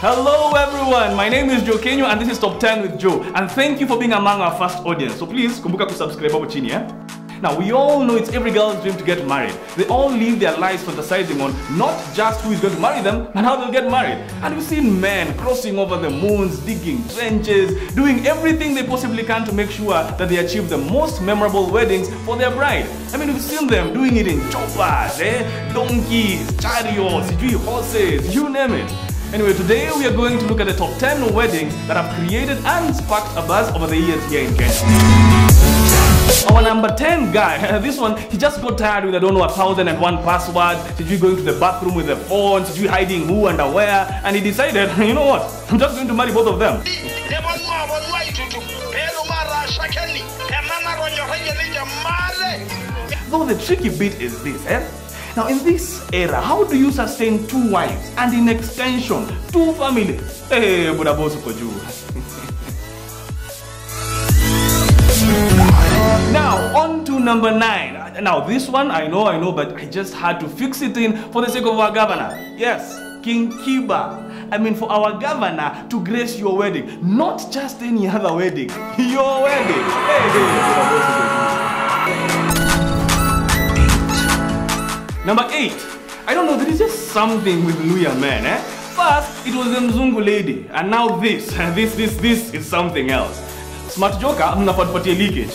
Hello everyone, my name is Joe Kinyua and this is Top 10 with Joe. And thank you for being among our first audience. So please, kumbuka kusubscribe hapo chini, eh? Now, we all know it's every girl's dream to get married. They all live their lives fantasizing on not just who is going to marry them, but how they'll get married. And we've seen men crossing over the moons, digging trenches, doing everything they possibly can to make sure that they achieve the most memorable weddings for their bride. I mean, we've seen them doing it in choppers, donkeys, chariots, horses, you name it. Anyway, today we are going to look at the top 10 weddings that have created and sparked a buzz over the years here in Kenya. Our number 10 guy, this one, he just got tired with, I don't know, 1,001 passwords. Did you going to the bathroom with the phone? Did you hiding who and where? And he decided, you know what, I'm just going to marry both of them. Though the tricky bit is this, Now in this era, how do you sustain 2 wives and in extension 2 families? Hey, Buddha boss uko juu. Now on to number 9. Now this one I know, but I just had to fix it in for the sake of our governor. Yes, King Kiba. I mean, for our governor to grace your wedding, not just any other wedding, your wedding. Hey, Buddha boss uko juu. Number 8. I don't know, there is just something with Luya men, First, it was the Mzungu lady, and now this is something else. Smart Joker, mnafuatilia leakage.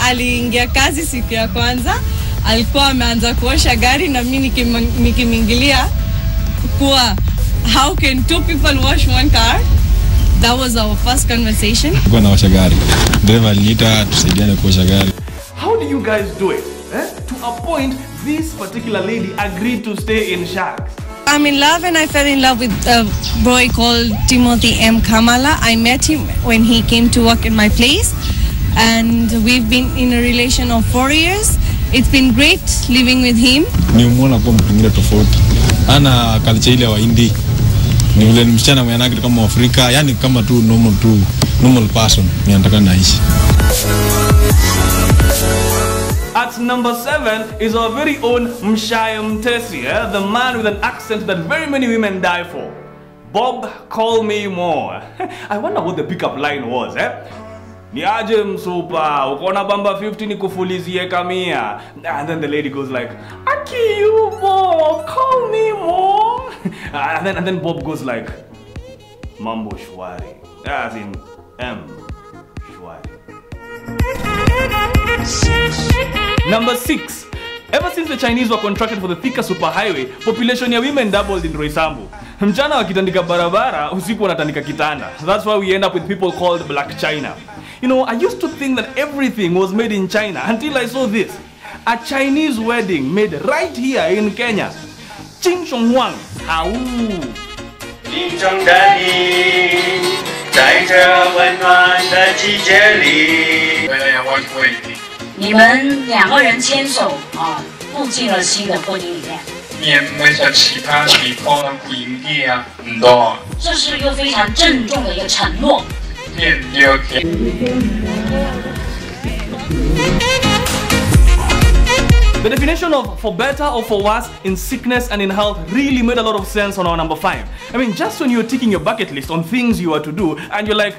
Aliingia kazi siku ya kwanza, alikuwa ameanza kuosha gari na mimi nikimingilia kuwa how can 2 people wash 1 car? That was our first conversation. Kwa naosha gari. Driver aliniita tusaidiane kuosha gari. How do you guys do it? To a point, this particular lady agreed to stay in Sharks. I'm in love and I fell in love with a boy called Timothy M. Kamala. I met him when he came to work in my place and we've been in a relation of 4 years. It's been great living with him. Nimeona kwa mwingine tofauti. Ana culture ile wa Hindi. Ni ule msichana mwenye kama Afrika, yani kama tu normal person. Ninataka naishi. At number 7 is our very own Mshaya Mtesi, the man with an accent that very many women die for. Bob, call me more. I wonder what the pickup line was, Niaje msupa, ukona bamba 50 nikufulizie kamia. And then the lady goes like, Aki you Bob, call me more. and then Bob goes like, Mambo shwari. As in M shwari. Number 6. Ever since the Chinese were contracted for the Thika superhighway, population ya women doubled in Roysambu. Mchana wakitandika barabara, usiku wanatandika kitanda. That's why we end up with people called Black China. You know, I used to think that everything was made in China until I saw this. A Chinese wedding made right here in Kenya. Ching Chong Huang. Au. Ching Chong Dani. 在这温暖的季节里。你们2个人牵手步进了新的婚姻里面。这是一个非常郑重的一个承诺。The definition of for better or for worse in sickness and in health really made a lot of sense on our number 5. I mean, just when you're ticking your bucket list on things you are to do and you're like,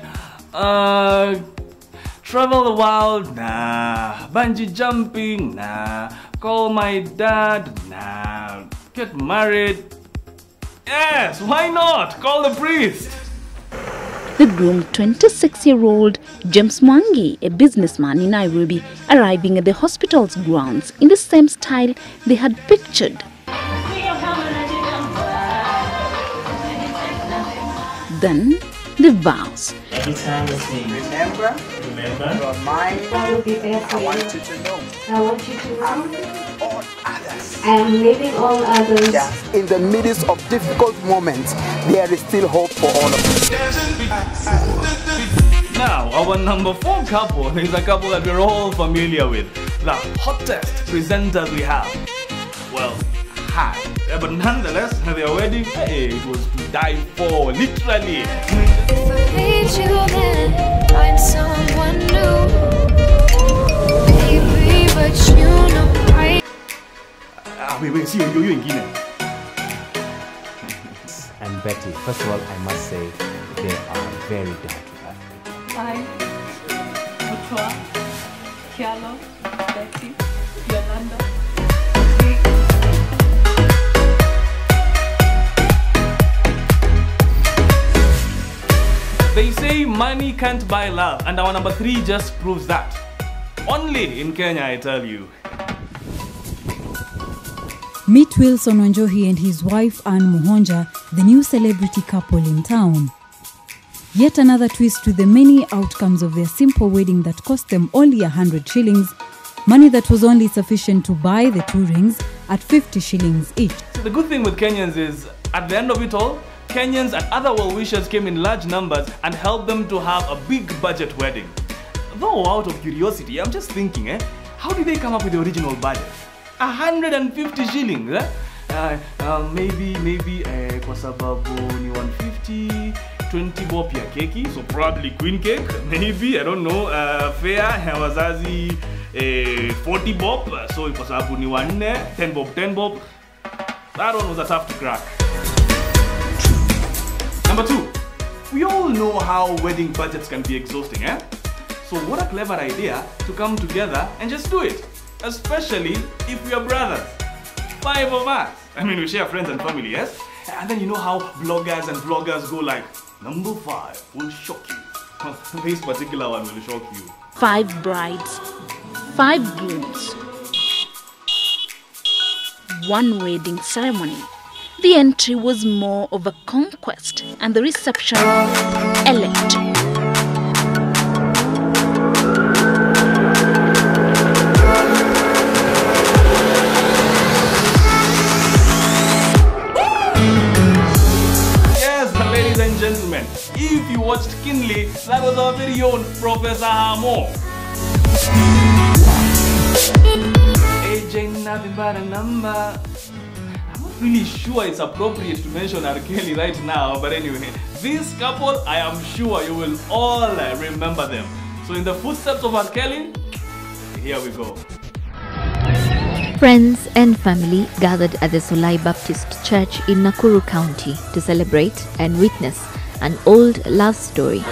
travel the world, nah. Bungee jumping, nah. Call my dad, nah. Get married, yes, why not? Call the priest. The groom, 26-year-old James Mwangi, a businessman in Nairobi, arriving at the hospital's grounds in the same style they had pictured. Then, the vows. Every time we say, remember, your mind, I will be there for I you. want you to know. I want you to know. All others. I am leaving all others. Yes. In the midst of difficult moments, there is still hope for all of us. Now, our number 4 couple is a couple that we're all familiar with. The hottest presenters we have. Well, hot. But nonetheless, their wedding, hey, it was to die for, literally. If I meet you then, find someone new. Baby, but you know wait, see you in Guinea. And Betty, first of all, I must say they are very down to earth. Hi, Mutua, Kialo, Betty, Yolanda. They say money can't buy love, and our number 3 just proves that. Only in Kenya, I tell you. Meet Wilson Wanjohi and his wife Anne Muhonja, the new celebrity couple in town. Yet another twist to the many outcomes of their simple wedding that cost them only 100 shillings, money that was only sufficient to buy the 2 rings at 50 shillings each. So the good thing with Kenyans is, at the end of it all, Kenyans and other well-wishers came in large numbers and helped them to have a big budget wedding. Though out of curiosity, I'm just thinking, how did they come up with the original budget? 150 shillings, maybe kwa sababu ni 150, 20 bob ya keki, so probably queen cake, maybe, I don't know, fare ya wazazi 40 bob, so kwa sababu ni 10 bob. That one was a tough to crack. Number 2, we all know how wedding budgets can be exhausting, So what a clever idea to come together and just do it. Especially if we are brothers. 5 of us. I mean, we share friends and family, yes? And then you know how bloggers and vloggers go like, number 5 will shock you. This particular one will shock you. 5 brides, 5 grooms, 1 wedding ceremony. The entry was more of a conquest and the reception electric. Gentlemen, if you watched Kinley, that was our very own Professor Hamo. Age ain't nothing but a number. I'm not really sure it's appropriate to mention R. Kelly right now, but anyway, this couple, I am sure you will all remember them. So in the footsteps of R. Kelly, here we go. Friends and family gathered at the Solai Baptist Church in Nakuru County to celebrate and witness an old love story.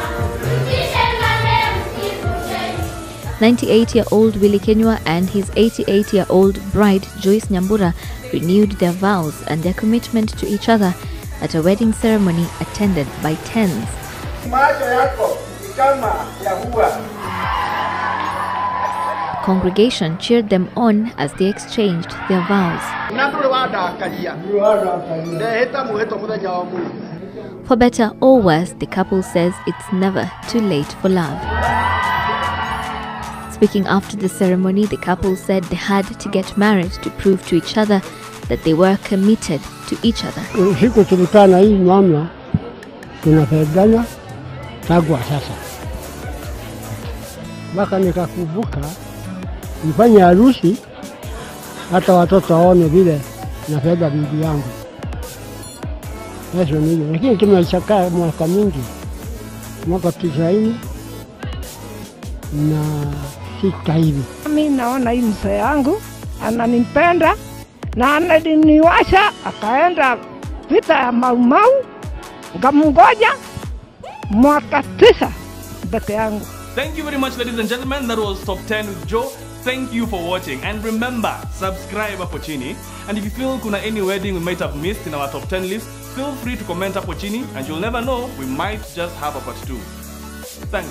98-year-old Willie Kinyua and his 88-year-old bride Joyce Nyambura renewed their vows and their commitment to each other at a wedding ceremony attended by tens. Congregation cheered them on as they exchanged their vows. For better or worse, the couple says it's never too late for love. Speaking after the ceremony, the couple said they had to get married to prove to each other that they were committed to each other. Nifanye harusi hata watoto waone vile napenda bibi yangu. Yesu nini, lakini tumechakaa mwaka mingi, mwaka 90 na 6 hivi. Mimi naona hii mzee yangu ananipenda na ananiwasha, akaenda vita ya Mau, ngamngoja mwaka 9 peke yangu. Thank you very much, ladies and gentlemen. That was Top 10 with Joe. Thank you for watching. And remember, subscribe hapo chini. And if you feel kuna any wedding we might have missed in our top 10 list, feel free to comment hapo chini. And you'll never know, we might just have a part 2. Thanks.